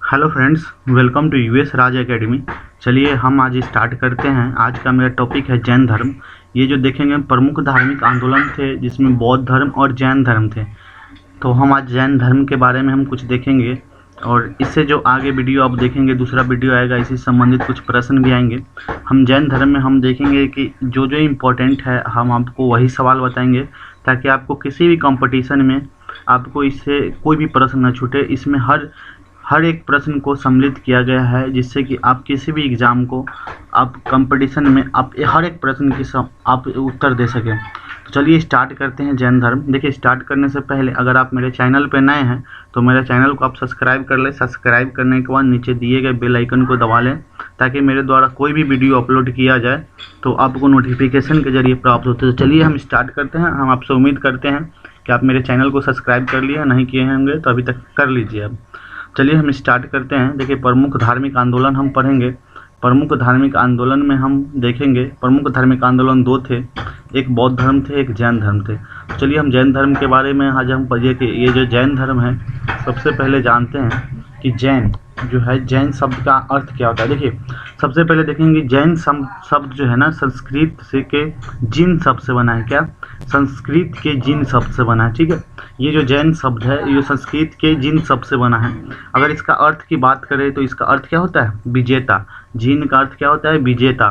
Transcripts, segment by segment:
Hello friends, welcome to us Raj academy. चलिए हम आज स्टार्ट करते हैं। आज का मेरा टॉपिक है जैन धर्म। ये जो देखेंगे प्रमुख धार्मिक आंदोलन थे जिसमें बौद्ध धर्म और जैन धर्म थे। तो हम आज जैन धर्म के बारे में हम कुछ देखेंगे और इससे जो आगे वीडियो आप देखेंगे, दूसरा वीडियो आएगा, इसी से संबंधित कुछ प्रश्न भी आएंगे। हम जैन धर्म में हम देखेंगे कि जो जो इम्पोर्टेंट है हम आपको वही सवाल बताएंगे, ताकि आपको किसी भी कंपटीशन में आपको इससे कोई भी प्रश्न न छूटे। इसमें हर एक प्रश्न को सम्मिलित किया गया है, जिससे कि आप किसी भी एग्ज़ाम को आप कंपटीशन में आप हर एक प्रश्न की आप उत्तर दे सकें। तो चलिए स्टार्ट करते हैं जैन धर्म। देखिए, स्टार्ट करने से पहले अगर आप मेरे चैनल पर नए हैं तो मेरे चैनल को आप सब्सक्राइब कर लें। सब्सक्राइब करने के बाद नीचे दिए गए बेल आइकन को दबा लें, ताकि मेरे द्वारा कोई भी वीडियो अपलोड किया जाए तो आपको नोटिफिकेशन के जरिए प्राप्त होते। तो चलिए हम स्टार्ट करते हैं। हम आपसे उम्मीद करते हैं कि आप मेरे चैनल को सब्सक्राइब कर लिए, नहीं किए होंगे तो अभी तक कर लीजिए। अब चलिए हम स्टार्ट करते हैं। देखिए, प्रमुख धार्मिक आंदोलन हम पढ़ेंगे। प्रमुख धार्मिक आंदोलन में हम देखेंगे प्रमुख धार्मिक आंदोलन दो थे, एक बौद्ध धर्म थे, एक जैन धर्म थे। तो चलिए हम जैन धर्म के बारे में आज हम पढ़िए कि ये जो जैन धर्म है, सबसे पहले जानते हैं कि जैन जो है, जैन शब्द का अर्थ क्या होता है। देखिए, सबसे पहले देखेंगे जैन शब्द जो है ना, संस्कृत से के जिन शब्द से बना है। क्या? संस्कृत के जिन शब्द से बना है। ठीक है, ये जो जैन शब्द है ये संस्कृत के जिन शब्द से बना है। अगर इसका अर्थ की बात करें तो इसका अर्थ क्या होता है? विजेता। जिन का अर्थ क्या होता है? विजेता।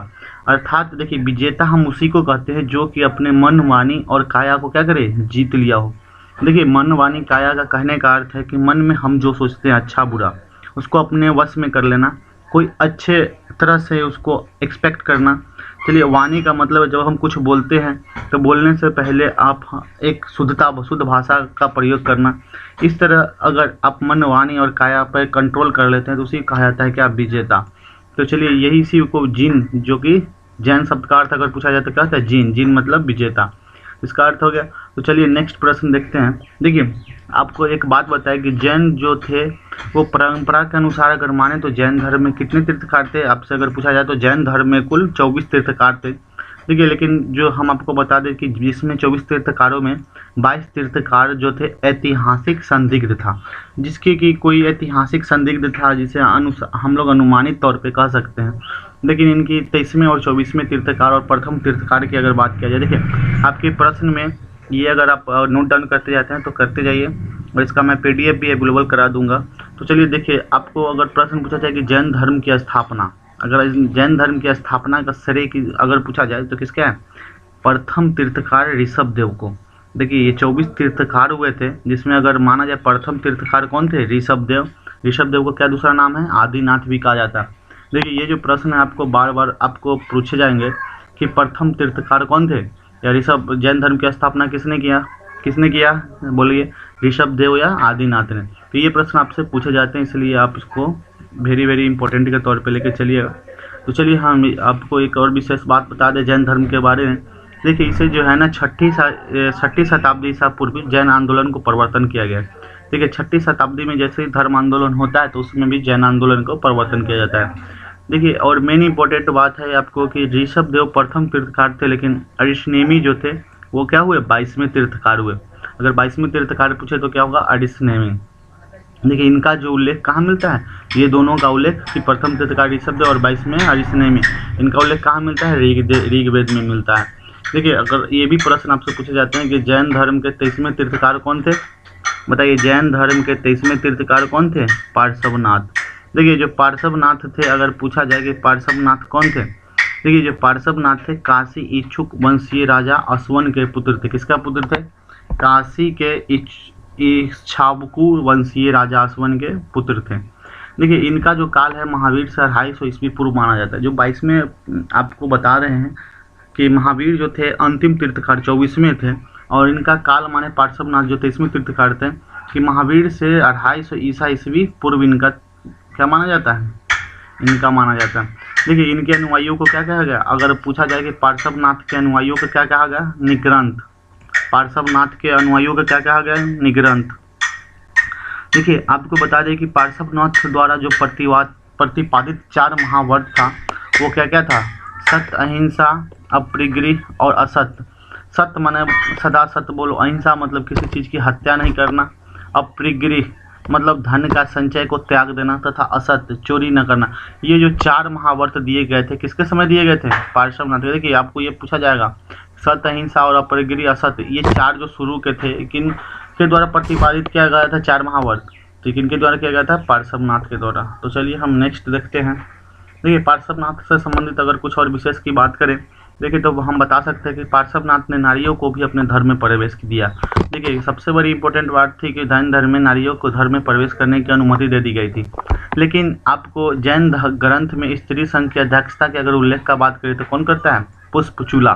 अर्थात देखिए, विजेता हम उसी को कहते हैं जो कि अपने मन, वाणी और काया को क्या करे? जीत लिया हो। देखिए, मन, वाणी, काया का कहने का अर्थ है कि मन में हम जो सोचते हैं अच्छा बुरा, उसको अपने वश में कर लेना, कोई अच्छे तरह से उसको एक्सपेक्ट करना। चलिए, वाणी का मतलब जब हम कुछ बोलते हैं तो बोलने से पहले आप एक शुद्ध भाषा का प्रयोग करना। इस तरह अगर आप मन, वाणी और काया पर कंट्रोल कर लेते हैं तो उसी कहा जाता है कि आप विजेता। तो चलिए, यही इसी को जिन, जो कि जैन शब्द का अर्थ अगर पूछा जाए तो क्या होता है? जिन। जिन मतलब विजेता, इसका अर्थ हो गया। तो चलिए नेक्स्ट प्रश्न देखते हैं। देखिए, आपको एक बात बताए कि जैन जो थे वो परंपरा के अनुसार अगर माने तो जैन धर्म में कितने तीर्थकार थे? आपसे अगर पूछा जाए तो जैन धर्म में कुल 24 तीर्थकार थे। देखिए, लेकिन जो हम आपको बता दें कि जिसमें 24 तीर्थकारों में 22 तीर्थकार जो थे ऐतिहासिक संदिग्ध था, जिसकी कि कोई ऐतिहासिक संदिग्ध था जिसे हम लोग अनुमानित तौर पे कह सकते हैं। लेकिन इनकी 23वें और 24वें तीर्थकार और प्रथम तीर्थकार की अगर बात किया जाए, देखिए आपके प्रश्न में ये अगर आप नोट डाउन करते जाते हैं तो करते जाइए, और इसका मैं PDF भी अवेलेबल करा दूंगा। तो चलिए देखिए, आपको अगर प्रश्न पूछा जाए कि जैन धर्म की स्थापना, अगर जैन धर्म की स्थापना का श्रेय की अगर पूछा जाए तो किसका है? प्रथम तीर्थकार ऋषभदेव को। देखिए, ये 24 तीर्थकार हुए थे, जिसमें अगर माना जाए प्रथम तीर्थकार कौन थे? ऋषभदेव। ऋषभदेव को क्या दूसरा नाम है? आदिनाथ भी कहा जाता है। देखिए, ये जो प्रश्न है आपको बार बार आपको पूछे जाएंगे कि प्रथम तीर्थकार कौन थे, या ऋषभ, जैन धर्म की स्थापना किसने किया बोलिए, ऋषभदेव या आदिनाथ ने। तो ये प्रश्न आपसे पूछे जाते हैं, इसलिए आप इसको वेरी इंपॉर्टेंट के तौर पे लेके चलिएगा। तो चलिए हम आपको एक और विशेष बात बता दें जैन धर्म के बारे में। देखिए, इसे जो है ना 6ठी शताब्दी ईसा पूर्व जैन आंदोलन को परिवर्तन किया गया। देखिए, 6ठी शताब्दी में जैसे ही धर्म आंदोलन होता है तो उसमें भी जैन आंदोलन को परिवर्तन किया जाता है। देखिए, और मेन इंपॉर्टेंट बात है आपको कि ऋषभदेव प्रथम तीर्थकार थे, लेकिन अरिष्नेमी जो थे वो क्या हुए? 22वें तीर्थकार हुए। अगर 22वें तीर्थकार पूछे तो क्या होगा? अरिष्नेमी। देखिए, इनका जो उल्लेख कहाँ मिलता है? ये दोनों का उल्लेख कि प्रथम तीर्थकार ऋषभदेव और 22वें अरिष्नेमी, इनका उल्लेख कहाँ मिलता है? ऋग्वेद में मिलता है। देखिए, अगर ये भी प्रश्न आपसे पूछे जाते हैं कि जैन धर्म के 23वें तीर्थकार कौन थे? बताइए, जैन धर्म के 23वें तीर्थकार कौन थे? पार्श्वनाथ। देखिए, जो पार्श्वनाथ थे, अगर पूछा जाए कि पार्श्वनाथ कौन थे, देखिए जो पार्श्वनाथ थे काशी इच्छुक वंशीय राजा अश्वन के पुत्र थे। किसका पुत्र थे? काशी के इच्छावकु वंशीय राजा अश्वन के पुत्र थे। देखिए, इनका जो काल है महावीर से 250 ईस्वी पूर्व माना जाता है। जो 22वें आपको बता रहे हैं कि महावीर जो थे अंतिम तीर्थकार 24वें थे, और इनका काल माने पार्श्वनाथ जो 23वें तीर्थकार थे कि महावीर से 250 ईसा ईस्वी पूर्व इनका क्या माना जाता है? इनका माना जाता है। देखिए, इनके अनुयायियों को क्या कहा गया? अगर पूछा जाए कि पार्श्वनाथ के अनुयायियों को क्या कहा गया? निग्रंथ। पार्श्वनाथ के अनुयायियों को क्या कहा गया? निग्रंथ। देखिए, आपको बता दें कि पार्श्वनाथ द्वारा जो प्रतिपादित 4 महाव्रत था वो क्या क्या था? सत्य, अहिंसा, अपरिग्रह और असत्य। सत्य माने सदा सत्य बोलो, अहिंसा मतलब किसी चीज़ की हत्या नहीं करना, अपरिग्रह मतलब धन का संचय को त्याग देना तथा असत्य चोरी न करना। ये जो 4 महाव्रत दिए गए थे किसके समय दिए गए थे? पार्श्वनाथ। देखिए आपको ये पूछा जाएगा सत्य अहिंसा और अपरिग्रह असत्य, ये 4 जो शुरू के थे किन के द्वारा प्रतिपादित किया गया था? 4 महाव्रत तो किन के द्वारा किया गया था? पार्श्वनाथ के द्वारा। तो चलिए हम नेक्स्ट देखते हैं। देखिए पार्श्वनाथ से संबंधित अगर कुछ और विशेष की बात करें, देखिए तो हम बता सकते हैं कि पार्श्वनाथ ने नारियों को भी अपने धर्म में प्रवेश दिया। देखिए सबसे बड़ी इंपॉर्टेंट बात थी कि जैन धर्म में नारियों को धर्म में प्रवेश करने की अनुमति दे दी गई थी। लेकिन आपको जैन ग्रंथ में स्त्री संघ की अध्यक्षता के अगर उल्लेख का बात करें तो कौन करता है? पुष्पचूला।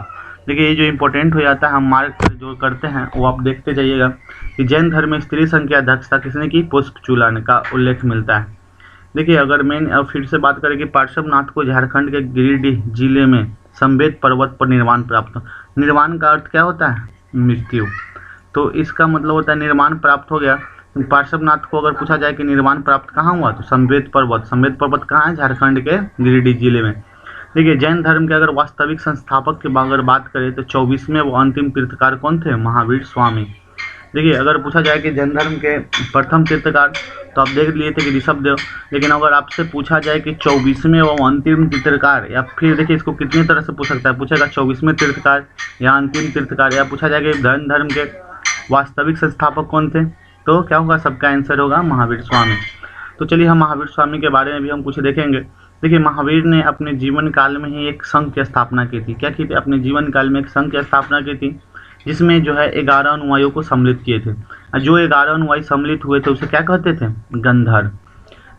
देखिए ये जो इंपॉर्टेंट हो जाता है हम मार्क जो करते हैं वो आप देखते जाइएगा कि जैन धर्म में स्त्री संघ की अध्यक्षता किसने की? पुष्पचूला ने का उल्लेख मिलता है। देखिए अगर मेन फिर से बात करें कि पार्श्वनाथ को झारखंड के गिरिडीह जिले में संवेद पर्वत पर निर्वाण प्राप्त। निर्वाण का अर्थ क्या होता है? मृत्यु। तो इसका मतलब होता है निर्वाण प्राप्त हो गया। पार्श्वनाथ को अगर पूछा जाए कि निर्वाण प्राप्त कहाँ हुआ तो संवेद पर्वत। संवेद पर्वत कहाँ है? झारखंड के गिरिडीह जिले में। देखिए जैन धर्म के अगर वास्तविक संस्थापक की अगर बात करें तो 24वें वो अंतिम तीर्थकार कौन थे? महावीर स्वामी। देखिए अगर पूछा जाए कि जैन धर्म के प्रथम तीर्थकार तो आप देख लिए थे कि ऋषभ देव। लेकिन अगर आपसे पूछा जाए कि 24वें वो अंतिम तीर्थकार, या फिर देखिए इसको कितनी तरह से पूछ सकता है, पूछेगा 24वें तीर्थकार या अंतिम तीर्थकार, या पूछा जाए कि जैन धर्म के वास्तविक संस्थापक कौन थे, तो क्या होगा? सबका आंसर होगा महावीर स्वामी। तो चलिए हम महावीर स्वामी के बारे में भी हम कुछ देखेंगे। देखिए महावीर ने अपने जीवन काल में ही एक संघ की स्थापना की थी। क्या की थी? अपने जीवन काल में एक संघ की स्थापना की थी जिसमें जो है 11 अनुयायियों को सम्मिलित किए थे। जो 11 अनुयायी सम्मिलित हुए थे उसे क्या कहते थे? गंधर्व।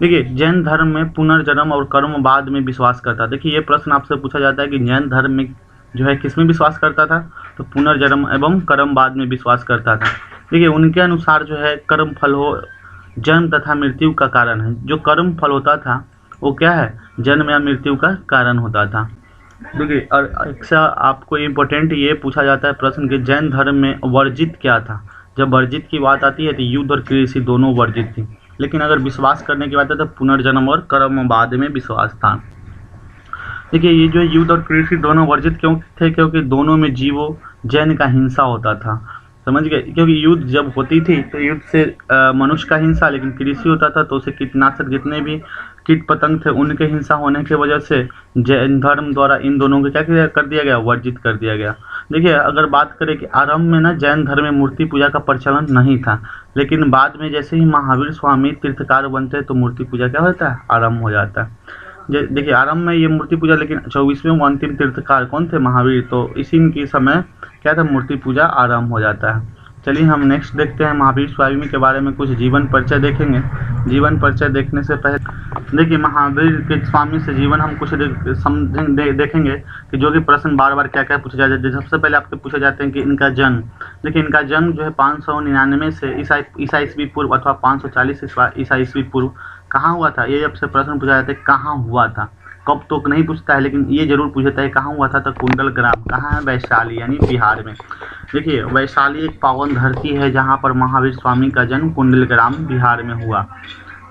देखिए जैन धर्म में पुनर्जन्म और कर्मवाद में विश्वास करता। देखिए ये प्रश्न आपसे पूछा जाता है कि जैन धर्म में जो है किसमें विश्वास करता था? तो पुनर्जन्म एवं कर्मवाद में विश्वास करता था। देखिए उनके अनुसार जो है कर्म फल हो जन्म तथा मृत्यु का कारण है। जो कर्म फल होता था वो क्या है? जन्म या मृत्यु का कारण होता था। देखिए और अक्सर आपको इम्पोर्टेंट ये पूछा जाता है प्रश्न कि जैन धर्म में वर्जित क्या था? जब वर्जित की बात आती है तो युद्ध और कृषि दोनों वर्जित थी। लेकिन अगर विश्वास करने की बात है तो पुनर्जन्म और कर्मवाद में विश्वास था। देखिए ये जो युद्ध और कृषि दोनों वर्जित क्यों थे? क्योंकि दोनों में जीवों जैन का हिंसा होता था। समझ गए? क्योंकि युद्ध जब होती थी तो युद्ध से मनुष्य का हिंसा, लेकिन कृषि होता था तो उसे कीटनाशक जितने भी कीट पतंग थे उनके हिंसा होने की वजह से जैन धर्म द्वारा इन दोनों को क्या कर दिया गया? वर्जित कर दिया गया। देखिए अगर बात करें कि आरंभ में ना जैन धर्म में मूर्ति पूजा का प्रचलन नहीं था, लेकिन बाद में जैसे ही महावीर स्वामी तीर्थकार बनते तो मूर्ति पूजा क्या होता है? आरंभ हो जाता है। देखिए आरंभ में ये मूर्ति पूजा, लेकिन 24वें अंतिम तीर्थकार कौन थे? महावीर। तो इसी के समय क्या था? मूर्ति पूजा आरंभ हो जाता है। चलिए हम नेक्स्ट देखते हैं महावीर स्वामी के बारे में कुछ जीवन परिचय देखेंगे। जीवन परिचय देखने से पहले देखिए महावीर के स्वामी से जीवन हम कुछ देखेंगे कि जो कि प्रश्न बार बार क्या क्या पूछे जाते हैं। सबसे पहले आपके पूछे जाते हैं कि इनका जन्म। देखिए इनका जन्म जो है 599 से ईसा ईस्वी पूर्व अथवा 540 ईसा ईस्वी पूर्व कहाँ हुआ था? ये आपसे प्रश्न पूछा जाता है कहाँ हुआ था। कब तो नहीं पूछता है, लेकिन ये जरूर पूछता है कहाँ हुआ था। तो कुंडल ग्राम कहाँ है? वैशाली यानी बिहार में। देखिए वैशाली एक पावन धरती है जहाँ पर महावीर स्वामी का जन्म कुंडल ग्राम बिहार में हुआ।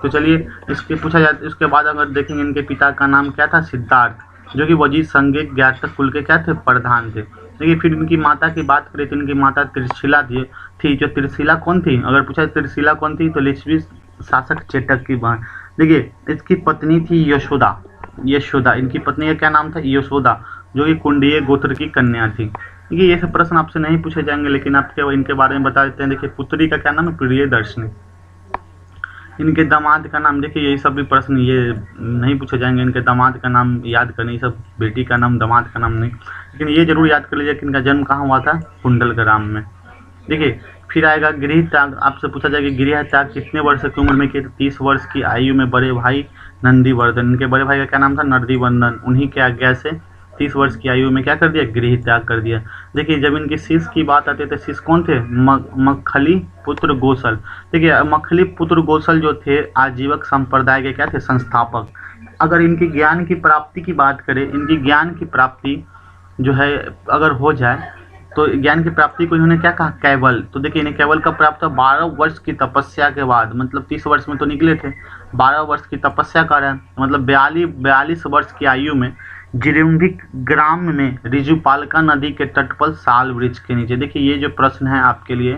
तो चलिए इसके पूछा जाता है। उसके बाद अगर देखेंगे इनके पिता का नाम क्या था? सिद्धार्थ, जो कि वजीर संगीत ज्ञातक कुल के क्या थे? प्रधान थे। देखिए फिर इनकी माता की बात करें तो इनकी माता त्रिशिला थी। जो त्रिशिला कौन थी? अगर पूछा त्रिशिला कौन थी तो लिच्छवी शासक चेटक की बहन। देखिए इसकी पत्नी थी यशोदा। इनकी पत्नी का क्या नाम था? यशोदा, जो कि कुंडीय गोत्र की कन्या थी। देखिए ये सब प्रश्न आपसे नहीं पूछे जाएंगे, लेकिन आपके इनके बारे में बता देते हैं। देखिए पुत्री का क्या नाम है? प्रियदर्शनी। इनके दामाद का नाम, देखिए ये सब भी प्रश्न ये नहीं पूछे जाएंगे। इनके दामाद का नाम याद करने, ये सब बेटी का नाम दामाद का नाम नहीं, लेकिन ये जरूर याद कर लीजिए कि इनका जन्म कहाँ हुआ था? कुंडल ग्राम में। देखिए फिर आएगा गृह त्याग। आपसे पूछा जाएगा गृह त्याग कितने वर्ष की उम्र में किए? 30 वर्ष की आयु में बड़े भाई नंदीवर्धन, इनके बड़े भाई का क्या नाम था? नंदीवर्धन। उन्हीं के आज्ञा से 30 वर्ष की आयु में क्या कर दिया? गृह त्याग कर दिया। देखिए जब इनके शिष्य की बात आती है तो शिष्य कौन थे? मखली पुत्र गोसल। देखिए मखली पुत्र गोसल जो थे आजीवक संप्रदाय के क्या थे? संस्थापक। अगर इनकी ज्ञान की प्राप्ति की बात करें, इनकी ज्ञान की प्राप्ति जो है अगर हो जाए तो ज्ञान की प्राप्ति को इन्होंने क्या कहा? कैवल। तो देखिए इन्हें कैवल कब प्राप्त हुआ? 12 वर्ष की तपस्या के बाद। मतलब 30 वर्ष में तो निकले थे, 12 वर्ष की तपस्या करें, मतलब 42 वर्ष की आयु में जिरिम्बिक ग्राम में रिजुपालका नदी के तट पर साल वृक्ष के नीचे। देखिए ये जो प्रश्न है आपके लिए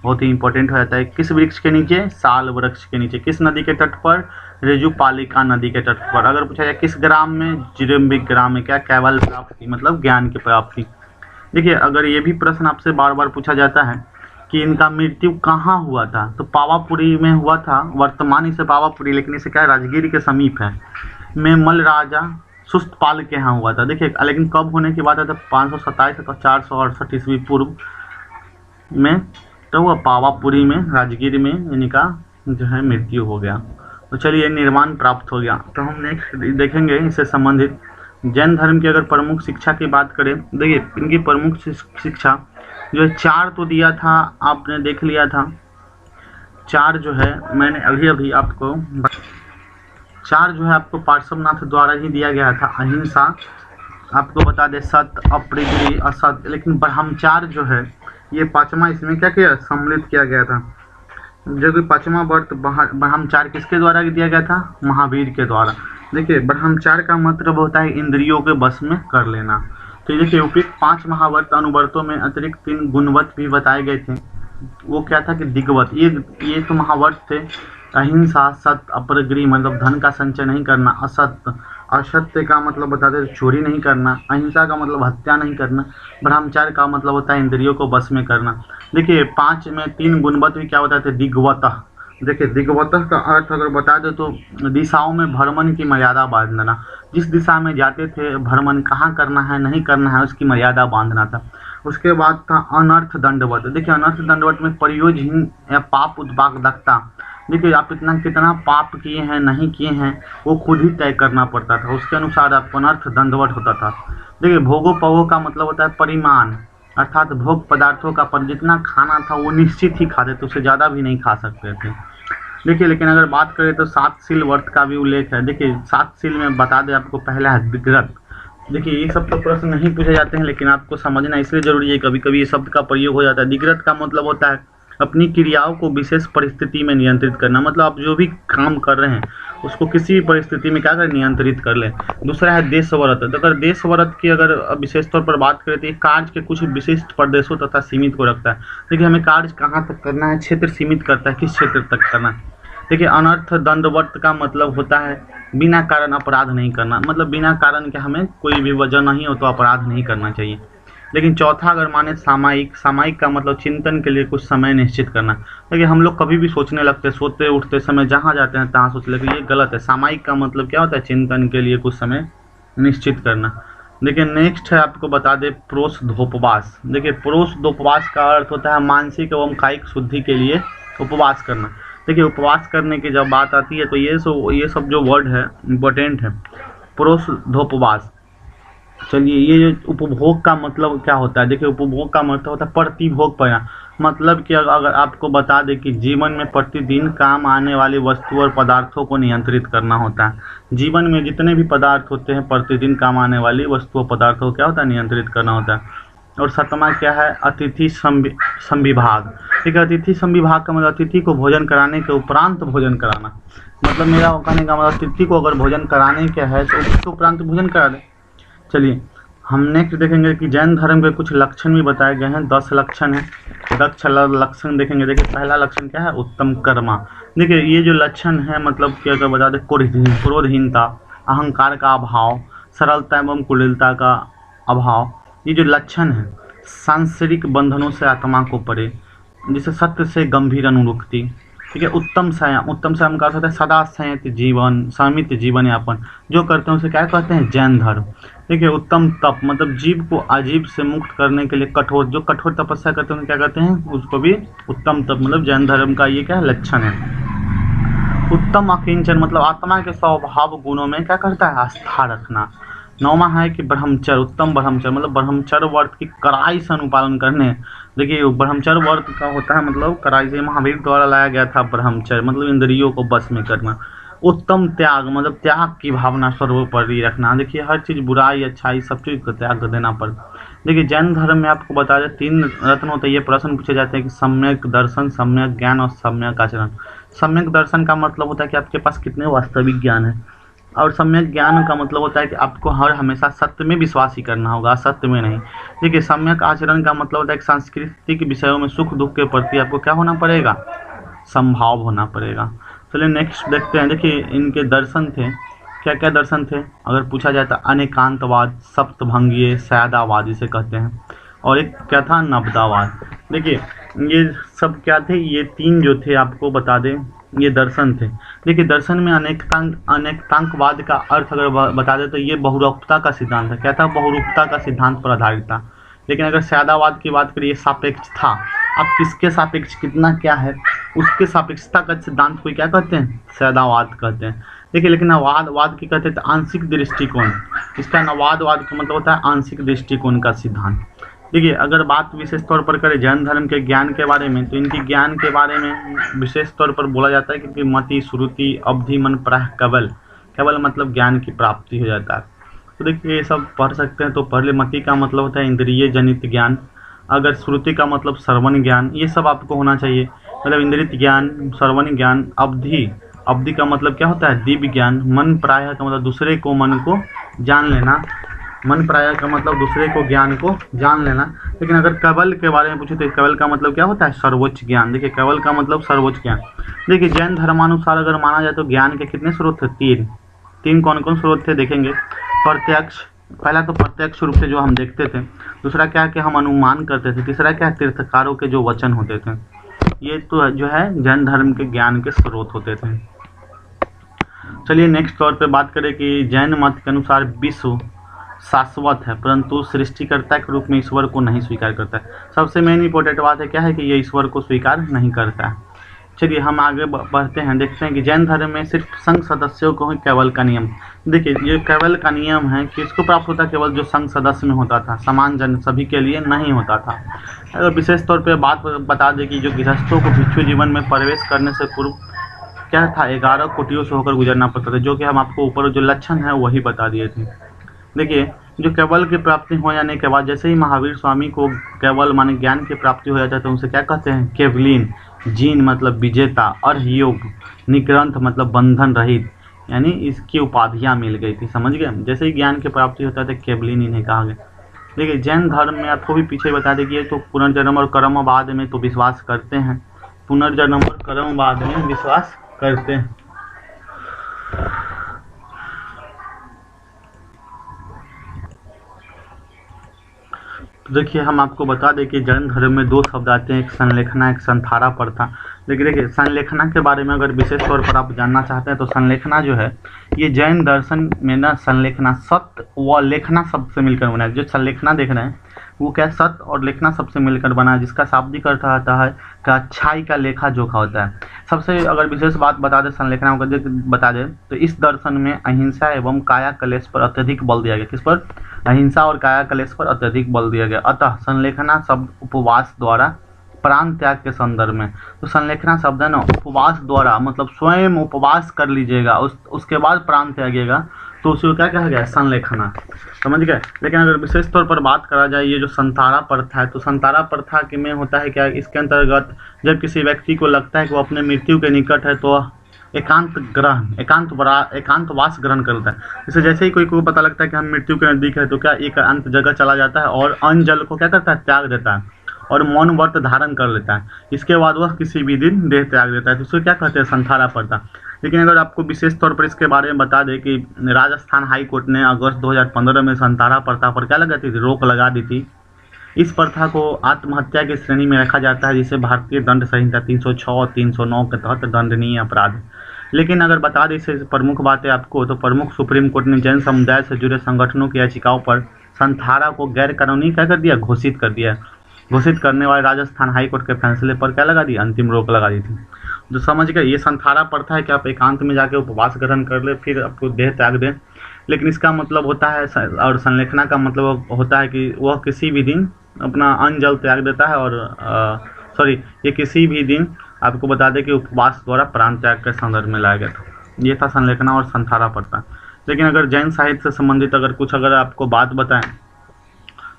बहुत ही इंपॉर्टेंट हो जाता है। किस वृक्ष के नीचे? साल वृक्ष के नीचे। किस नदी के तट पर? ऋजुपालिका नदी के तट पर। अगर पूछा जाए किस ग्राम में? जिरम्बिक ग्राम में। क्या? कैवल प्राप्ति, मतलब ज्ञान की प्राप्ति। देखिए, अगर ये भी प्रश्न आपसे बार बार पूछा जाता है कि इनका मृत्यु कहाँ हुआ था, तो पावापुरी में हुआ था। वर्तमान इसे पावापुरी, लेकिन इसे क्या राजगीर के समीप है में मल राजा सुस्तपाल के यहाँ हुआ था। देखिए, लेकिन कब होने की बात है? तो 527 अथवा 468 ईस्वी पूर्व में, तो वह पावापुरी में राजगीर में इनका जो है मृत्यु हो गया। तो चलिए, निर्वाण प्राप्त हो गया। तो हम नेक्स्ट देखेंगे इससे संबंधित जैन धर्म की अगर प्रमुख शिक्षा की बात करें। देखिए, इनकी प्रमुख शिक्षा जो है 4 तो दिया था, आपने देख लिया था। 4 जो है मैंने अभी आपको 4 जो है आपको पार्श्वनाथ द्वारा ही दिया गया था। अहिंसा, आपको बता दे, सत्य, अप्रिय, असत्य। लेकिन ब्रह्मचार्य जो है ये 5वां इसमें क्या किया? सम्मिलित किया गया था। जो कि 5वां व्रत ब्रह्मचार्य किसके द्वारा दिया गया था? महावीर के द्वारा। देखिए, ब्रह्मचार्य का मतलब होता है इंद्रियों के बस में कर लेना। तो देखिए, उपयुक्त 5 महाव्रत अनुव्रतों में अतिरिक्त 3 गुणव्रत भी बताए गए थे। वो क्या था कि दिग्व्रत, ये तो महाव्रत थे। अहिंसा, सत्य, अपरिग्रह मतलब धन का संचय नहीं करना। असत्य, असत्य का मतलब बताते चोरी नहीं करना। अहिंसा का मतलब हत्या नहीं करना। ब्रह्मचार्य का मतलब होता है इंद्रियों को बस में करना। देखिए, 5 में 3 गुणवत भी क्या बताते? दिग्वतः। देखिए, दिग्वतः का अर्थ अगर बता दे तो दिशाओं में भ्रमण की मर्यादा बांधना। जिस दिशा में जाते थे भ्रमण कहाँ करना है नहीं करना है उसकी मर्यादा बांधना था। उसके बाद था अनर्थ दंडवत। देखिए, अनर्थ दंडवत में प्रयोजहीन या पाप उत्पादकता। देखिए, आप कितना पाप किए हैं नहीं किए हैं वो खुद ही तय करना पड़ता था। उसके अनुसार आपको अनर्थ दंडवत होता था। देखिए, भोगोपभोग का मतलब होता है परिमाण, अर्थात भोग पदार्थों का पर जितना खाना था वो निश्चित ही खाते थे, उससे ज़्यादा भी नहीं खा सकते थे। देखिए, लेकिन अगर बात करें तो 7 शील व्रत का भी उल्लेख है। देखिए, 7 शील में बता दें आपको, पहला है दिग्व्रत। देखिए, ये सब तो प्रश्न नहीं पूछे जाते हैं, लेकिन आपको समझना इसलिए जरूरी है, कभी कभी ये शब्द का प्रयोग हो जाता है। दिग्व्रत का मतलब होता है अपनी क्रियाओं को विशेष परिस्थिति में नियंत्रित करना। मतलब आप जो भी काम कर रहे हैं उसको किसी भी परिस्थिति में क्या करें? नियंत्रित कर लें। दूसरा है देशव्रत। तो अगर देशव्रत की अगर विशेष तौर पर बात करें तो ये कार्य के कुछ विशिष्ट प्रदेशों तथा सीमित को रखता है। देखिए, हमें कार्य कहाँ तक करना है, क्षेत्र सीमित करता है, किस क्षेत्र तक करना है। देखिए, अनर्थ दंडवत का मतलब होता है बिना कारण अपराध नहीं करना। मतलब बिना कारण के हमें कोई भी वजह नहीं हो तो अपराध नहीं करना चाहिए। लेकिन चौथा अगर माने सामायिक, सामायिक का मतलब चिंतन के लिए कुछ समय निश्चित करना। देखिए, हम लोग कभी भी सोचने लगते हैं, सोते उठते समय जहाँ जाते हैं तहाँ सोच लेते, ये गलत है। सामायिक का मतलब क्या होता है? चिंतन के लिए कुछ समय निश्चित करना। देखिए, नेक्स्ट है आपको बता दे प्रोषधोपवास। देखिए, प्रोषधोपवास का अर्थ होता है मानसिक एवं कायिक शुद्धि के लिए उपवास करना। देखिए, उपवास करने की जब बात आती है तो ये सब जो वर्ड है इम्पोर्टेंट है। प्रोषधोपवास। चलिए, ये जो उपभोग का मतलब क्या होता है? देखिए, उपभोग का मतलब होता है प्रतिभोग करना। मतलब कि अगर आपको बता दें कि जीवन में प्रतिदिन काम आने वाली वस्तु और पदार्थों को नियंत्रित करना होता है। जीवन में जितने भी पदार्थ होते हैं प्रतिदिन काम आने वाली वस्तु और पदार्थों को क्या होता है? नियंत्रित करना होता है। और 7वां क्या है? अतिथि संविभाग। ठीक है, अतिथि संविभाग का मतलब अतिथि को भोजन कराने के उपरांत भोजन कराना। मतलब मेरा कहने का मतलब अतिथि को अगर भोजन कराने क्या है तो उसके उपरांत भोजन करा दें। चलिए, हम नेक्स्ट देखेंगे कि जैन धर्म के कुछ लक्षण भी बताए गए हैं। 10 लक्षण है। 10 लक्षण देखेंगे। देखिए, पहला लक्षण क्या है? उत्तम कर्मा। देखिए, ये जो लक्षण है मतलब कि अगर बता दें क्रोधहीनता, अहंकार का अभाव, सरलता एवं कुटिलता का अभाव, ये जो लक्षण है सांसारिक बंधनों से आत्मा को परे, जिसे सत्य से गंभीर अनुरक्ति। ठीक है, उत्तम संयम। उत्तम संयम का अर्थ होता है सदा संयमित जीवन यापन जो करते हैं उसे क्या कहते हैं? जैन धर्म। देखिए, उत्तम तप मतलब जीव को अजीब से मुक्त करने के लिए जो कठोर तपस्या करते हैं क्या कहते हैं? उसको भी उत्तम तप मतलब जैन धर्म का ये क्या है? लक्षण है। उत्तम अकिंचन मतलब आत्मा के स्वभाव गुणों में क्या करता है? आस्था रखना। 9वां है कि ब्रह्मचर्य। उत्तम ब्रह्मचर्य मतलब ब्रह्मचर्य व्रत की कड़ाई से अनुपालन करने। देखिए, ब्रह्मचर्य व्रत का होता है मतलब कड़ाई से, महावीर द्वारा लाया गया था ब्रह्मचर्य मतलब इंद्रियों को बस में करना। उत्तम त्याग मतलब त्याग की भावना सर्वोपरि रखना। देखिए, हर चीज़ बुराई अच्छाई सब चीज़ को त्याग देना पड़ता। देखिए, जैन धर्म में आपको बता दें 3 रत्न होते हैं। ये प्रश्न पूछे जाते हैं कि सम्यक दर्शन, सम्यक ज्ञान और सम्यक आचरण। सम्यक दर्शन का मतलब होता है कि आपके पास कितने वास्तविक ज्ञान है। और सम्यक ज्ञान का मतलब होता है कि आपको हर हमेशा सत्य में विश्वास ही करना होगा, असत्य में नहीं। देखिए सम्यक आचरण का मतलब होता है कि सांस्कृतिक विषयों में सुख दुख के प्रति आपको क्या होना पड़ेगा, समभाव होना पड़ेगा। चलिए नेक्स्ट देखते हैं। देखिए इनके दर्शन थे, क्या क्या दर्शन थे अगर पूछा जाए तो अनेकांतवाद, सप्तभंगीय, सैदावाद इसे कहते हैं, और एक क्या था, नवदावाद। देखिए ये सब क्या थे, ये तीन जो थे आपको बता दें ये दर्शन थे। देखिए दर्शन में अनेकांकवाद का अर्थ अगर बता दें तो ये बहुरूपता का सिद्धांत है। क्या था, बहुरूपता का सिद्धांत पर आधारित था। लेकिन अगर सैदावाद की बात करिए, सापेक्ष था। अब किसके सापेक्ष कितना क्या है, उसके सापेक्षता का सिद्धांत को क्या कहते हैं, सैदावाद कहते हैं। देखिए लेकिन नवादवाद की कहते हैं तो आंशिक दृष्टिकोण, इसका नवादवाद का मतलब होता है आंशिक दृष्टिकोण का सिद्धांत। देखिए अगर बात विशेष तौर पर करें जैन धर्म के ज्ञान के बारे में, तो इनकी ज्ञान के बारे में विशेष तौर पर बोला जाता है क्योंकि मति, श्रुति, अवधि, मन, प्राह, केवल, केवल मतलब ज्ञान की प्राप्ति हो जाता है। तो देखिए ये सब पढ़ सकते हैं। तो पहले मति का मतलब होता है इंद्रिय जनित ज्ञान, अगर श्रुति का मतलब श्रवण ज्ञान, ये सब आपको होना चाहिए, मतलब इंद्रिय ज्ञान, श्रवण ज्ञान। अवधि, अवधि का मतलब क्या होता है, दिव्य ज्ञान। मन प्राय का मतलब दूसरे को मन को जान लेना, मन प्राय का मतलब दूसरे को ज्ञान को जान लेना। लेकिन अगर केवल के बारे में पूछे तो केवल का मतलब क्या होता है, सर्वोच्च ज्ञान। देखिए केवल का मतलब सर्वोच्च ज्ञान। देखिए जैन धर्मानुसार अगर माना जाए तो ज्ञान के कितने स्रोत थे, तीन कौन कौन स्रोत थे देखेंगे। प्रत्यक्ष, पहला तो प्रत्यक्ष रूप से जो हम देखते थे, दूसरा क्या है कि हम अनुमान करते थे, तीसरा क्या है तीर्थकारों के जो वचन होते थे। ये तो जो है जैन धर्म के ज्ञान के स्रोत होते थे। चलिए नेक्स्ट तौर पे बात करें कि जैन मत के अनुसार विश्व शाश्वत है परंतु सृष्टिकर्ता के रूप में ईश्वर को नहीं स्वीकार करता है। सबसे मेन इंपॉर्टेंट बात है क्या है कि ये ईश्वर को स्वीकार नहीं करता है। चलिए हम आगे बढ़ते हैं, देखते हैं कि जैन धर्म में सिर्फ संघ सदस्यों को ही केवल का नियम। देखिए ये केवल का नियम है, किसको प्राप्त होता है, केवल जो संघ सदस्य में होता था, समान जन सभी के लिए नहीं होता था। अगर विशेष तौर पर बात बता दें कि जो गृहस्थों को भिक्षु जीवन में प्रवेश करने से पूर्व क्या था, 11 कोटियों से होकर गुजरना पड़ता था, जो कि हम आपको ऊपर जो लक्षण है वही बता दिए थे। देखिए जो केवल की प्राप्ति हो जाने के बाद जैसे ही महावीर स्वामी को केवल माने ज्ञान की प्राप्ति हो जाता है तो उनसे क्या कहते हैं, केवलीन। जीन मतलब विजेता, अर्हयोग, निग्रंथ मतलब बंधन रहित, यानी इसकी उपाधियां मिल गई थी, समझ गए। जैसे ही ज्ञान की प्राप्ति होता है केवलीन इन्हें कहा गया। देखिए जैन धर्म में आपको भी पीछे बता दें कि ये तो पुनर्जन्म और कर्मवाद में तो विश्वास करते हैं, पुनर्जन्म और कर्मवाद में विश्वास करते हैं। देखिए हम आपको बता दें कि जैन धर्म में दो शब्द आते हैं, एक संलेखना, एक संथारा प्रथा। देखिए संलेखना के बारे में अगर विशेष तौर पर आप जानना चाहते हैं तो संलेखना जो है ये जैन दर्शन में ना, संलेखना सत्य व लेखना शब्द से मिलकर बना है। जो संलेखना देख रहे हैं वो क्या, सत्य और लेखना शब्द से मिलकर बना है, जिसका शाब्दिक अर्थ आता है कि अच्छाई का लेखा जोखा होता है। सबसे अगर विशेष बात बता दें संलेखना को बता दें तो इस दर्शन में अहिंसा एवं काया कलेश पर अत्यधिक बल दिया गया। किस पर, अहिंसा और काया कलेश पर अत्यधिक बल दिया गया। अतः संलेखना शब्द उपवास द्वारा प्राण त्याग के संदर्भ में, तो संलेखना शब्द है ना, उपवास द्वारा मतलब स्वयं उपवास कर लीजिएगा उसके बाद प्राण त्यागिएगा, तो उसे क्या कहा गया, संलेखना, समझ गए। लेकिन अगर विशेष तौर पर बात करा जाए ये जो संतारा प्रथा है, तो संतारा प्रथा के में होता है क्या, इसके अंतर्गत जब किसी व्यक्ति को लगता है कि वो अपने मृत्यु के निकट है तो एकांत ग्रहण, एकांतवास ग्रहण करता है। जैसे ही कोई को पता लगता है कि हम मृत्यु के नजदीक है तो क्या एक अंत जगह चला जाता है और अन्न जल को क्या करता है, त्याग देता है और मौन व्रत धारण कर लेता है। इसके बाद वह किसी भी दिन देह त्याग देता है, तो उसे क्या कहते हैं, संथारा प्रथा। लेकिन अगर आपको विशेष तौर पर इसके बारे में बता दें कि राजस्थान हाई कोर्ट ने अगस्त 2015 में संथारा प्रथा पर क्या लगाती थी, रोक लगा दी थी। इस प्रथा को आत्महत्या की श्रेणी में रखा जाता है, जिसे भारतीय दंड संहिता 306 और 309 के तहत दंडनीय अपराध है। लेकिन अगर बता दें इससे प्रमुख बातें आपको, तो प्रमुख सुप्रीम कोर्ट ने जैन समुदाय से जुड़े संगठनों की याचिकाओं पर संथारा को गैर कानूनी क्या कर दिया, घोषित कर दिया। घोषित करने वाले राजस्थान हाई कोर्ट के फैसले पर क्या लगा दी, अंतिम रोक लगा दी थी। जो समझ गए, ये संथारा प्रथा है कि आप एकांत में जाके उपवास ग्रहण कर ले फिर आपको देह त्याग दें। लेकिन इसका मतलब होता है, और संलेखना का मतलब होता है कि वह किसी भी दिन अपना अन्न जल त्याग देता है, और ये किसी भी दिन आपको बता दें कि उपवास द्वारा प्राण त्याग के संदर्भ में लाया गया था। ये था संलेखना और संथारा प्रथा। लेकिन अगर जैन साहित्य से संबंधित अगर आपको बात बताएं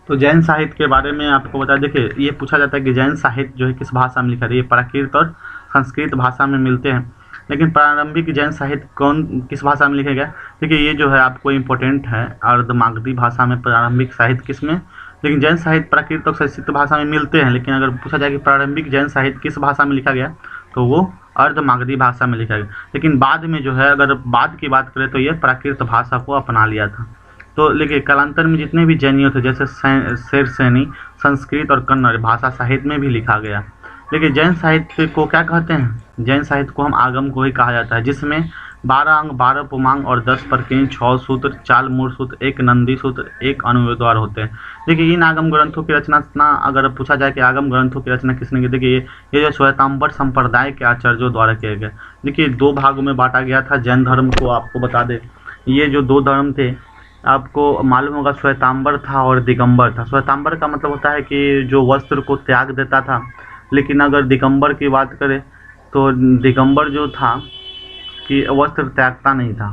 तो जैन साहित्य के बारे में आपको बता, देखिए ये पूछा जाता है कि जैन साहित्य जो है किस भाषा में लिखा है, ये प्राकृत और संस्कृत भाषा में मिलते हैं। लेकिन प्रारंभिक जैन साहित्य किस भाषा में लिखा गया? देखिए ये जो है आपको इम्पोर्टेंट है, अर्धमागधी भाषा में प्रारंभिक साहित्य किसमें, लेकिन जैन साहित्य प्राकृत और संस्कृत भाषा में मिलते हैं, लेकिन अगर पूछा जाए कि प्रारंभिक जैन साहित्य किस भाषा में लिखा गया तो वो अर्धमागधी भाषा में लिखा गया। लेकिन बाद में जो है, अगर बाद की बात करें तो ये प्राकृत भाषा को अपना लिया था। तो लेकिन कालांतर में जितने भी जैनियों थे, जैसे शेरसैनी, संस्कृत और कन्नड़ भाषा साहित्य में भी लिखा गया। लेकिन जैन साहित्य को क्या कहते हैं? जैन साहित्य को हम आगम को ही कहा जाता है, जिसमें 12 अंग, 12 पुमांग और 10 परकें, 6 सूत्र, 4 मूल सूत्र, 1 नंदी सूत्र, 1 अनुद्वार होते हैं। देखिए इन आगम ग्रंथों की रचना, अगर पूछा जाए कि आगम ग्रंथों की रचना किसने की, देखिए ये जो श्वेतांबर संप्रदाय के आचार्यों द्वारा किया गया। देखिए 2 भागों में बांटा गया था जैन धर्म को। आपको बता दें, ये जो 2 धर्म थे आपको मालूम होगा, श्वेतांबर था और दिगंबर था। श्वेतांबर का मतलब होता है कि जो वस्त्र को त्याग देता था, लेकिन अगर दिगंबर की बात करें तो दिगंबर जो था कि वस्त्र त्यागता नहीं था,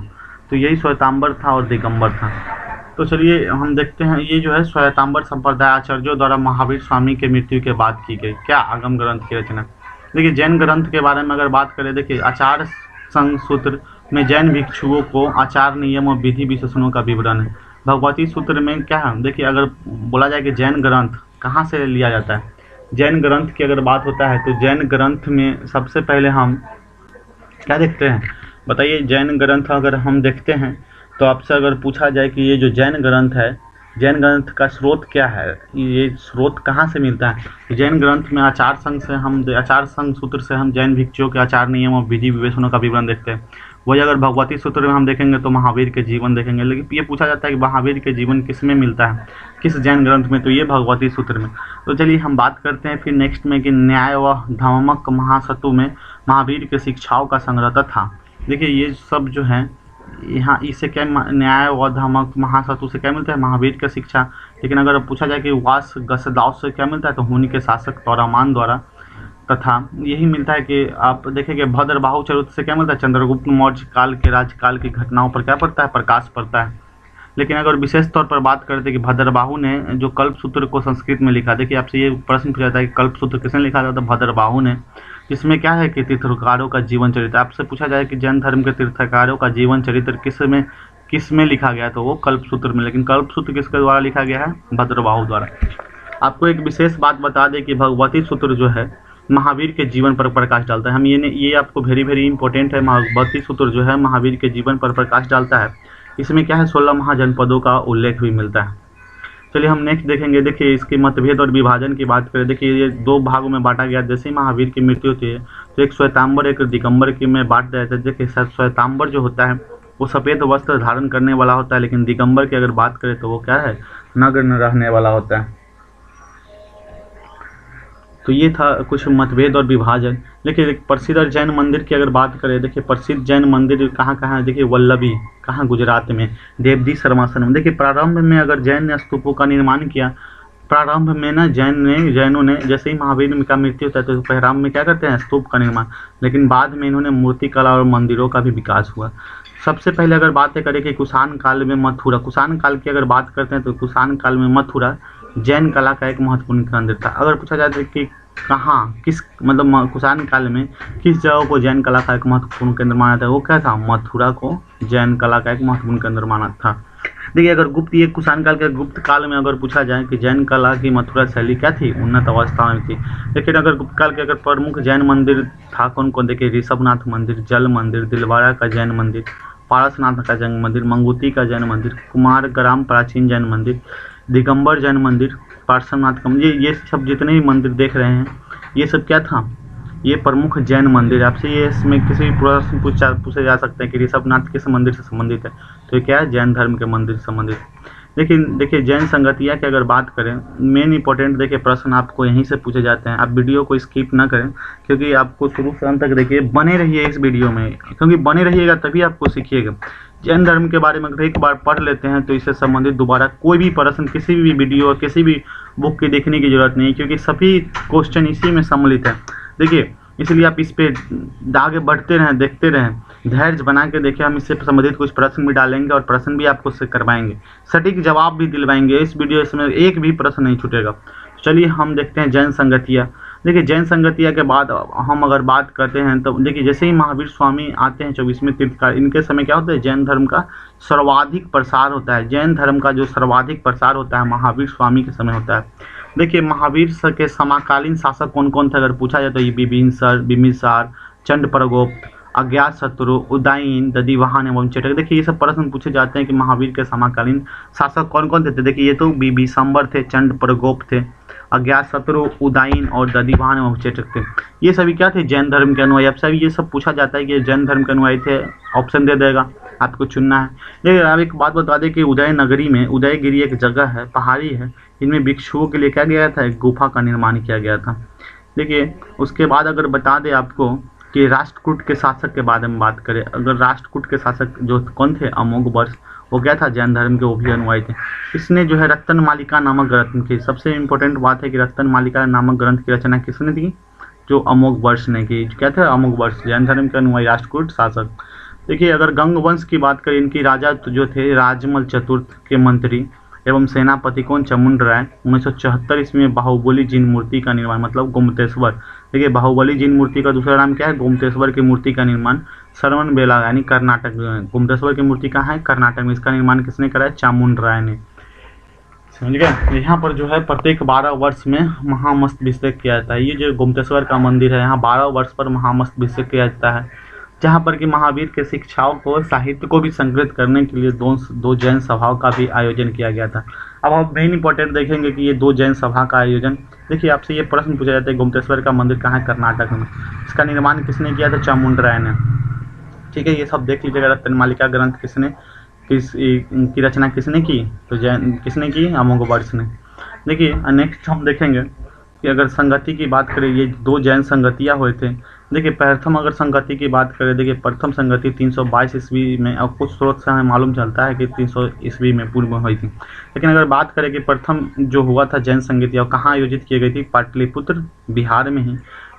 तो यही श्वेतांबर था और दिगंबर था। तो चलिए हम देखते हैं, ये जो है श्वेतांबर संप्रदाय आचार्यों द्वारा महावीर स्वामी के मृत्यु के बाद की गई क्या आगम ग्रंथ की रचना। देखिए जैन ग्रंथ के बारे में अगर बात करें, देखिए आचार संघ सूत्र में जैन भिक्षुओं को आचार नियम और विधि विशेषणों का विवरण है। भगवती सूत्र में क्या है, देखिए अगर बोला जाए कि जैन ग्रंथ कहाँ से लिया जाता है, जैन ग्रंथ की अगर बात होता है तो जैन ग्रंथ में सबसे पहले हम क्या देखते हैं, बताइए। जैन ग्रंथ अगर हम देखते हैं तो आपसे अगर पूछा जाए कि ये जो जैन ग्रंथ है, जैन ग्रंथ का स्रोत क्या है, ये स्रोत कहाँ से मिलता है, तो जैन ग्रंथ में आचार संघ सूत्र से हम जैन भिक्षुओं के आचार नियम और विधि विशेषणों का विवरण देखते हैं। वही अगर भगवती सूत्र में हम देखेंगे तो महावीर के जीवन देखेंगे। लेकिन ये पूछा जाता है कि महावीर के जीवन किस में मिलता है, किस जैन ग्रंथ में, तो ये भगवती सूत्र में। तो चलिए हम बात करते हैं फिर नेक्स्ट में कि न्याय व धम्मक महासतु में महावीर के शिक्षाओं का संग्रह था। देखिए ये सब जो है यहाँ इससे क्या, न्याय व धम्मक महासतु से क्या मिलता है, महावीर की शिक्षा। लेकिन अगर पूछा जाए कि वास गसदाव से क्या मिलता है, तो हुनी के शासक तौरामान द्वारा तथा यही मिलता है कि आप देखेंगे भद्रबाहु चरित्र से क्या मिलता है, चंद्रगुप्त मौर्य काल के राजकाल की घटनाओं पर क्या पड़ता है, प्रकाश पड़ता है। लेकिन अगर विशेष तौर पर बात करते हैं कि भद्रबाहु ने जो कल्पसूत्र को संस्कृत में लिखा, देखिए आपसे ये प्रश्न पूछा जाता है कि कल्पसूत्र किसने लिखा था, तो भद्रबाहु ने। इसमें क्या है कि तीर्थकारों का जीवन चरित्र, आपसे पूछा जाए कि जैन धर्म के तीर्थकारों का जीवन चरित्र किस में लिखा गया, तो वो कल्पसूत्र में। लेकिन कल्पसूत्र किसके द्वारा लिखा गया है, भद्रबाहु द्वारा। आपको एक विशेष बात बता दें कि भगवती सूत्र जो है महावीर के जीवन पर प्रकाश डालता है। हम ये आपको वेरी इंपॉर्टेंट है, भगवती सूत्र जो है महावीर के जीवन पर प्रकाश डालता है। इसमें क्या है, 16 महाजनपदों का उल्लेख भी मिलता है। चलिए हम नेक्स्ट देखेंगे। देखिए इसके मतभेद और विभाजन की बात करें, देखिए ये 2 भागों में बांटा गया। जैसे ही महावीर की मृत्यु होती है तो एक श्वेतांबर एक दिगंबर की में बांट दिया जाता है। देखिए श्वेतांबर जो होता है वो सफ़ेद वस्त्र धारण करने वाला होता है, लेकिन दिगंबर की अगर बात करें तो वो क्या है, नग्न रहने वाला होता है। तो ये था कुछ मतभेद और विभाजन। देखिए प्रसिद्ध जैन मंदिर की अगर बात करें, देखिए प्रसिद्ध जैन मंदिर कहाँ है, देखिए वल्लभी कहाँ, गुजरात में, देवदी शर्मासन। देखिए प्रारंभ में अगर जैन ने स्तूपों का निर्माण किया, प्रारंभ में ना जैनों ने जैसे ही महावीर का मृत्यु होता है तो प्रारंभ में क्या करते हैं, स्तूप का निर्माण। लेकिन बाद में इन्होंने मूर्ति कला और मंदिरों का भी विकास हुआ। सबसे पहले अगर बात करें कि कुषाण काल में मथुरा, कुषाण काल की अगर बात करते हैं तो कुषाण काल में मथुरा जैन कला का एक महत्वपूर्ण केंद्र था। अगर पूछा जाए कि कहाँ, किस मतलब कुषाण काल में किस जगह को जैन कला का एक महत्वपूर्ण केंद्र माना था, वो क्या था, मथुरा को जैन कला का एक महत्वपूर्ण केंद्र माना था। देखिए अगर ये कुषाण काल के गुप्त काल में अगर पूछा जाए कि जैन कला की मथुरा शैली क्या थी, उन्नत अवस्था में थी। लेकिन अगर गुप्त काल के अगर प्रमुख जैन मंदिर था कौन कौन, देखिए ऋषभनाथ मंदिर, जल मंदिर, दिलवाड़ा का जैन मंदिर, पारसनाथ का जैन मंदिर, मंगूती का जैन मंदिर, कुमारग्राम प्राचीन जैन मंदिर, दिगंबर जैन मंदिर, पार्श्वनाथ का मंदिर, ये सब जितने भी मंदिर देख रहे हैं ये सब क्या था, ये प्रमुख जैन मंदिर। आपसे ये इसमें किसी भी प्रश्न पूछे जा सकते हैं कि ऋषभनाथ किस मंदिर से संबंधित है, तो ये क्या है, जैन धर्म के मंदिर से संबंधित। लेकिन देखिए जैन संगतिया की अगर बात करें, मेन इंपॉर्टेंट देखिए प्रश्न आपको यहीं से पूछे जाते हैं। आप वीडियो को स्किप ना करें, क्योंकि आपको शुरू से अंत तक देखिए, बने रहिए इस वीडियो में, क्योंकि बने रहिएगा तभी आपको सीखिएगा। जैन धर्म के बारे में अगर एक बार पढ़ लेते हैं तो इससे संबंधित दोबारा कोई भी प्रश्न किसी भी वीडियो किसी भी बुक की देखने की जरूरत नहीं, क्योंकि सभी क्वेश्चन इसी में सम्मिलित है। देखिए इसलिए आप इस पे आगे बढ़ते रहें, देखते रहें, धैर्य बना के देखिए। हम इससे संबंधित कुछ प्रश्न भी डालेंगे और प्रश्न भी आपको से करवाएंगे, सटीक जवाब भी दिलवाएंगे। इस वीडियो में एक भी प्रश्न नहीं छूटेगा। चलिए हम देखते हैं जैन संगतिया। देखिए जैन संगतिया के बाद हम अगर बात करते हैं तो देखिए जैसे ही महावीर स्वामी आते हैं 24वें तीर्थकार, इनके समय क्या होता है, जैन धर्म का सर्वाधिक प्रसार होता है। जैन धर्म का जो सर्वाधिक प्रसार होता है महावीर स्वामी के समय होता है। देखिए महावीर के समकालीन शासक कौन कौन थे अगर पूछा जाए तो ये बिम्बिसार, चंड प्रगोप्त, अज्ञातशत्रु, उदयन, दधिवाहन एवं चेटक। देखिए ये सब प्रश्न पूछे जाते हैं कि महावीर के समकालीन शासक कौन कौन थे। देखिए ये तो बिम्बिसार थे, चंड प्रगोप्त थे, अज्ञातशत्रु, उदयन और दधिवाहन एवं चेटक थे। ये सभी क्या थे, जैन धर्म के अनुयायी। अब सभी ये सब पूछा जाता है कि जैन धर्म के अनुयायी थे, ऑप्शन दे देगा, आपको चुनना है। देखिए अब एक बात बता दें कि उदयनगरी में उदयगिरी एक जगह है, पहाड़ी है, इनमें भिक्षुओं के लिए क्या गया था, एक गुफा का निर्माण किया गया था। देखिए उसके बाद अगर बता दें आपको कि राष्ट्रकूट के शासक के बारे में बात करें, अगर राष्ट्रकूट के शासक जो कौन थे, अमोघवर्ष, वो क्या था, जैन धर्म के वो भी अनुयायी थे। इसने जो है रत्न मालिका नामक ग्रंथ की, सबसे इम्पोर्टेंट बात है कि रत्न मालिका नामक ग्रंथ की रचना किसने की, जो अमोघवर्ष ने की। क्या थे, अमोघवर्ष, जैन धर्म के अनुयायी राष्ट्रकूट शासक। देखिए अगर गंग वंश की बात करें, इनकी राजा जो थे राजमल चतुर्थ के मंत्री एवं सेनापति कौन, चामुंडराय। 1974 ईस्वी में बाहुबली जिन मूर्ति का निर्माण, मतलब गोमतेश्वर। देखिए बाहुबली जिन मूर्ति का दूसरा नाम क्या है, गोमतेश्वर की मूर्ति का निर्माण श्रवणबेला यानी कर्नाटक में। गोमतेश्वर की मूर्ति कहाँ है, कर्नाटक में। इसका निर्माण किसने करा है, चामुंडराय ने। समझ गए। यहाँ पर जो है प्रत्येक 12 वर्ष में महामस्तभिषेक किया जाता है। ये जो गोमतेश्वर का मंदिर है, यहाँ 12 वर्ष पर महामस्तभिषेक किया जाता है, जहाँ पर कि महावीर के शिक्षाओं को, साहित्य को भी संकलित करने के लिए दो जैन सभाओं का भी आयोजन किया गया था। अब हम मेन इंपॉर्टेंट देखेंगे कि ये 2 जैन सभा का आयोजन। देखिए आपसे ये प्रश्न पूछा जाता है, गोमतेश्वर का मंदिर कहाँ है, कर्नाटक में। इसका निर्माण किसने किया था, चामुंडराय ने। ठीक है, ये सब देख लीजिएगा। रत्नमालिका ग्रंथ की रचना किसने की, तो जैन किसने की, अमोघवर्ष ने। देखिए नेक्स्ट हम देखेंगे कि अगर संगति की बात करें, ये 2 जैन संगतियाँ हुए थे। देखिए प्रथम अगर संगति की बात करें, देखिए प्रथम संगति 322 ईस्वी में, और कुछ स्रोत से हमें मालूम चलता है कि 300 ईस्वी में पूर्व में हुई थी। लेकिन अगर बात करें कि प्रथम जो हुआ था जैन संगति, और कहाँ आयोजित की गई थी, पाटलिपुत्र, बिहार में ही,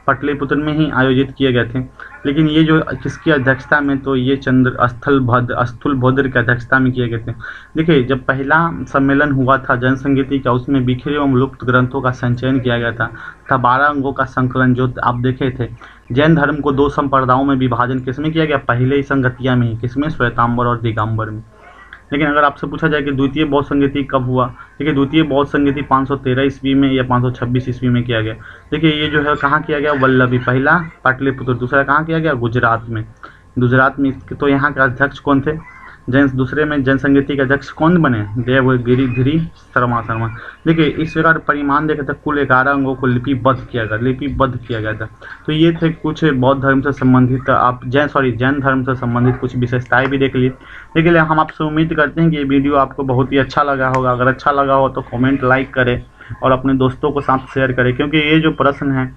पाटलिपुत्र में ही आयोजित किए गए थे। लेकिन ये जो किसकी अध्यक्षता में, तो ये स्थूलभद्र की अध्यक्षता में किए गए थे। देखिए जब पहला सम्मेलन हुआ था जैन संगति का, उसमें बिखरे एवं लुप्त ग्रंथों का संचयन किया गया था 12 अंगों का संकलन जो आप देखे थे। जैन धर्म को 2 संप्रदायों में विभाजन किसमें किया गया, पहले ही संगतिया में ही, किसमें, श्वेतांबर और दिगंबर में। लेकिन अगर आपसे पूछा जाए कि द्वितीय बौद्ध संगति कब हुआ, देखिए द्वितीय बौद्ध संगति 513 ईस्वी में या 526 ईस्वी में किया गया। देखिए ये जो है कहाँ किया गया, वल्लभी, पहला पाटलिपुत्र, दूसरा कहाँ किया गया, गुजरात में। तो यहाँ के अध्यक्ष कौन थे, दूसरे में जैन संगति के अध्यक्ष कौन बने, देवगिरी शर्मा। देखिए इस प्रकार परिमाण देखे थे, कुल 11 अंगों को लिपिबद्ध किया गया था। तो ये थे कुछ बौद्ध धर्म से संबंधित, आप जैन धर्म से संबंधित कुछ विशेषताएं भी देख ली। देखिए हम आपसे उम्मीद करते हैं कि ये वीडियो आपको बहुत ही अच्छा लगा होगा। अगर अच्छा लगा हो तो कमेंट, लाइक करें और अपने दोस्तों को साथ शेयर करें, क्योंकि ये जो प्रश्न है,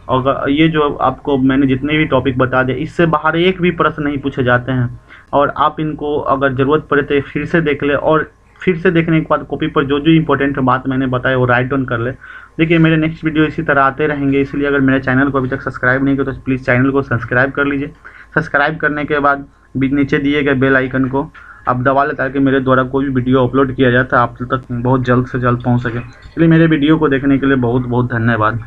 और ये जो आपको मैंने जितने भी टॉपिक बता दिए, इससे बाहर एक भी प्रश्न नहीं पूछे जाते हैं। और आप इनको अगर ज़रूरत पड़े तो फिर से देख ले, और फिर से देखने के बाद कॉपी पर जो इंपॉर्टेंट बात मैंने बताया वो राइट डाउन कर ले। देखिए मेरे नेक्स्ट वीडियो इसी तरह आते रहेंगे, इसलिए अगर मेरे चैनल को अभी तक सब्सक्राइब नहीं किया तो प्लीज़ चैनल को सब्सक्राइब कर लीजिए। सब्सक्राइब करने के बाद नीचे दिए गए बेल आइकन को आप दबा लें, ताकि मेरे द्वारा कोई भी वीडियो अपलोड किया जाता है आप तक बहुत जल्द से जल्द पहुँच सके। इसलिए मेरे वीडियो को देखने के लिए बहुत बहुत धन्यवाद।